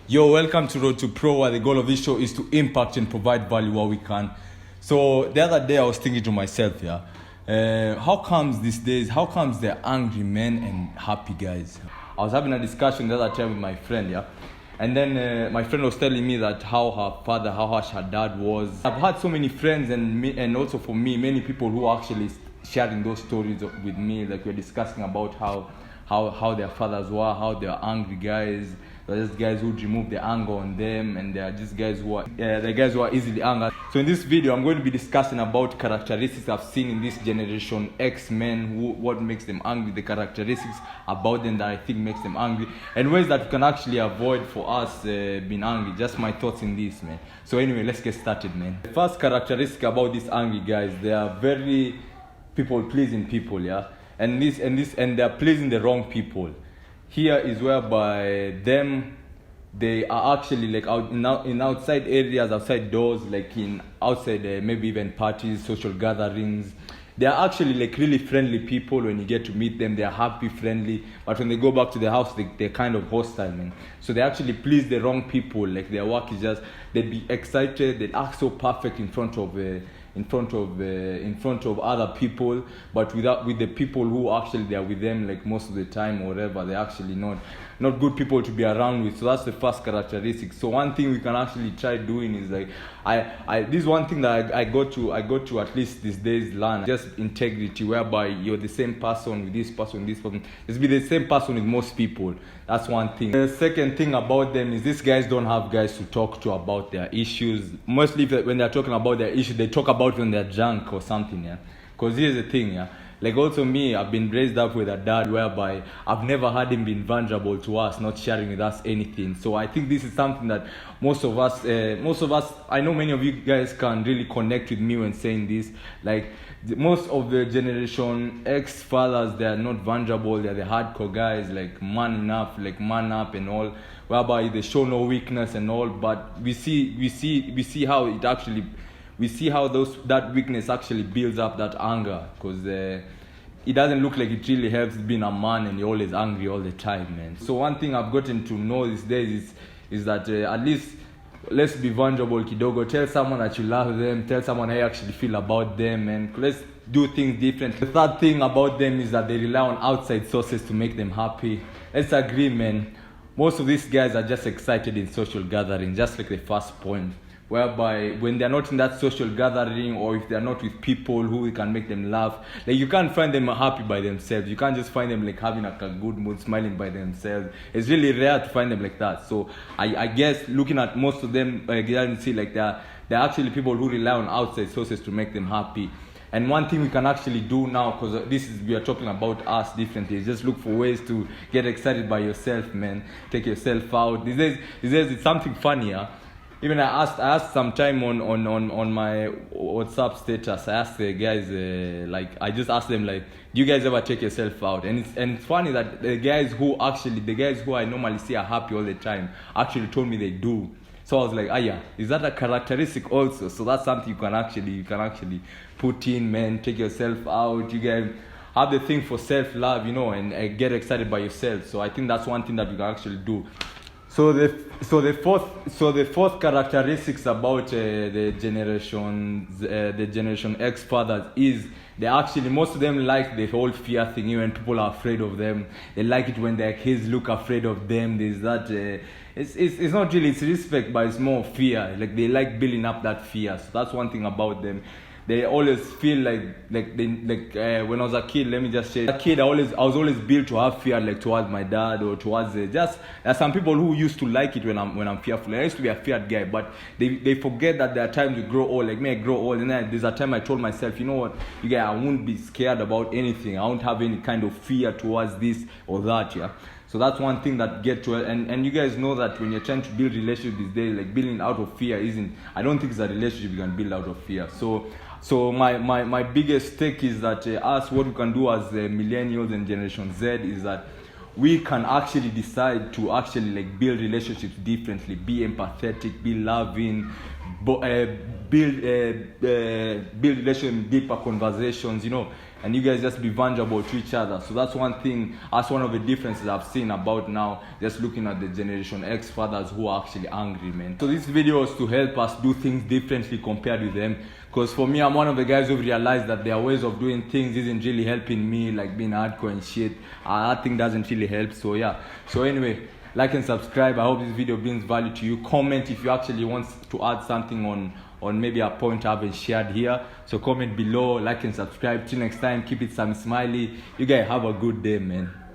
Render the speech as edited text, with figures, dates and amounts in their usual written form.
Yo, welcome to Road to Pro, where the goal of this show is to impact and provide value where we can. So the other day I was thinking to myself, how comes these days, how comes they're angry men and happy guys? I was having a discussion the other time with my friend, and then my friend was telling me that how her father, how harsh her dad was. I've had so many friends and also for me, many people who are actually sharing those stories with me. Like we're discussing about how their fathers were, how they are angry guys. They're just guys who remove the anger on them, and they are just guys who are easily angered. So in this video, I'm going to be discussing about characteristics I've seen in this generation X men, what makes them angry, the characteristics about them that I think makes them angry, and ways that we can actually avoid for us being angry. Just my thoughts in this, man. So anyway, let's get started, man. The first characteristic about these angry guys, they are very people-pleasing people, and they're pleasing the wrong people. Here is whereby they are actually like out in outside areas, outside doors, like in outside maybe even parties, social gatherings. They are actually like really friendly people. When you get to meet them, they are happy, friendly. But when they go back to the house, they're kind of hostile, man. So they actually please the wrong people. Like their work is just, they'd be excited, they'd act so perfect in front of other people, but with the people who actually they are with them like most of the time or whatever, they're actually not good people to be around with. So that's the first characteristic. So one thing we can actually try doing is like this is one thing that I got to at least these days learn, just integrity, whereby you're the same person with this person, just be the same person with most people. That's one thing. The second thing about them is these guys don't have guys to talk to about their issues. Mostly when they're talking about their issues, they talk about when they're drunk or something, Because here's the thing, Like also me, I've been raised up with a dad whereby I've never had him being vulnerable to us, not sharing with us anything. So I think this is something that most of us, I know many of you guys can really connect with me when saying this. Like most of the generation X fathers, they are not vulnerable. They are the hardcore guys, like man up and all, whereby they show no weakness and all. But we see how it actually. We see how that weakness actually builds up that anger, because it doesn't look like it really helps being a man and you're always angry all the time, man. So one thing I've gotten to know these days is that at least let's be vulnerable, kidogo. Tell someone that you love them. Tell someone how you actually feel about them, and let's do things differently. The third thing about them is that they rely on outside sources to make them happy. Let's agree, man. Most of these guys are just excited in social gatherings, just like the first point. Whereby when they're not in that social gathering, or if they're not with people who can make them laugh, like you can't find them happy by themselves. You can't just find them like having like a good mood, smiling by themselves. It's really rare to find them like that. So I guess looking at most of them, I can see like they're actually people who rely on outside sources to make them happy. And one thing we can actually do now, because we are talking about us differently, is just look for ways to get excited by yourself, man. Take yourself out. These days it's something funnier. Even I asked sometime on my WhatsApp status. I asked the guys I just asked them like, do you guys ever take yourself out? And it's funny that the guys who I normally see are happy all the time actually told me they do. So I was like, is that a characteristic also? So that's something you can actually put in, man. Take yourself out. You guys have the thing for self-love, and get excited by yourself. So I think that's one thing that you can actually do. So the fourth characteristics about the generation X fathers is they actually, most of them like the whole fear thing. Even people are afraid of them, they like it when their kids look afraid of them. There's that it's not really, it's respect, but it's more fear. Like they like building up that fear. So that's one thing about them. They always feel when I was a kid, let me just say, a kid, I was always built to have fear, like towards my dad or towards just there's some people who used to like it when I'm fearful. I used to be a feared guy, but they forget that there are times you grow old. Like me, I grow old, and then there's a time I told myself, you know what, you guys, I won't be scared about anything. I won't have any kind of fear towards this or that, So that's one thing that get to it. And you guys know that when you're trying to build relationships these days, like building out of fear I don't think it's a relationship you can build out of fear. So my biggest take is that what we can do as millennials and Generation Z is that we can actually decide to actually like build relationships differently, be empathetic, be loving, build relationships, deeper conversations, and you guys just be vulnerable to each other. So that's one thing, that's one of the differences I've seen about now, just looking at the Generation X fathers who are actually angry, man. So this video is to help us do things differently compared with them. Because for me, I'm one of the guys who realized that their ways of doing things isn't really helping me, like being hardcore and shit. That thing doesn't really help. So yeah. So anyway, like and subscribe. I hope this video brings value to you. Comment if you actually want to add something on maybe a point I haven't shared here. So comment below, like and subscribe. Till next time, keep it Sammy Smiley. You guys have a good day, man.